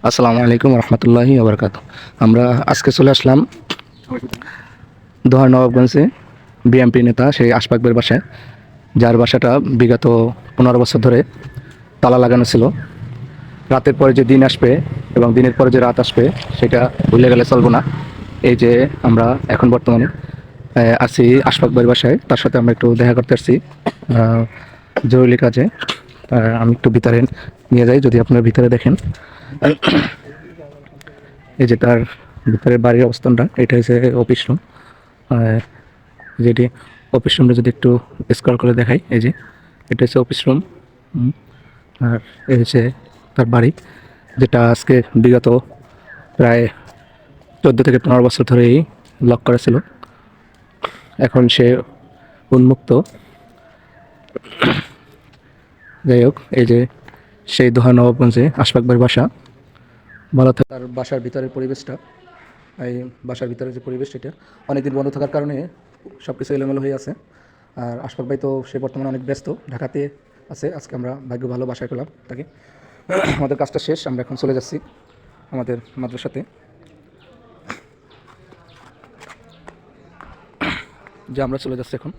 আসসালামু আলাইকুম রহমতুল্লাহি ওবরকাত। আমরা আজকে চলে আসলাম দোহার নবাবগঞ্জে বিএমপি নেতা সেই আশফাকের বাসায়, যার বাসাটা বিগত 15 বছর ধরে তালা লাগানো ছিল। রাতের পরে যে দিন আসবে এবং দিনের পরে যে রাত আসবে সেটা ভুলে গেলে চলবো না। এই যে আমরা এখন বর্তমানে আছি আশফাক ভাইয়ের বাসায়, তার সাথে আমরা একটু দেখা করতে আসছি জরুরি কাজে। আমি একটু ভিতরে নিয়ে যাই, যদি আপনারা ভিতরে দেখেন। এই যে তার ভিতরের বাড়ির অবস্থানটা, এটা হচ্ছে অফিস রুম। যেটি অফিস রুমটা যদি একটু স্ক্রল করে দেখাই, এই যে এটা হচ্ছে অফিস রুম। আর এই হচ্ছে তার বাড়ি, যেটা আজকে বিগত প্রায় 14 থেকে 15 বছর ধরেই লক করা ছিল। এখন সে উন্মুক্ত। যাই হোক, এই যে সেই দোহা নবাবগঞ্জে আশফাক ভাইয়ের বাসা। ভালো থাকে তার বাসার ভিতরের পরিবেশটা। এই বাসার ভিতরে যে পরিবেশ, সেটা অনেকদিন বন্ধ থাকার কারণে সব কিছু এলোমেলো হয়ে আছে। আর আশফাক ভাই তো সে বর্তমানে অনেক ব্যস্ত, ঢাকাতে আছে। আজকে আমরা ভাগ্য ভালো বাসায় পেলাম তাকে। আমাদের কাজটা শেষ, আমরা এখন চলে যাচ্ছি আমাদের মাদ্রাসাতে। যে আমরা চলে যাচ্ছি এখন।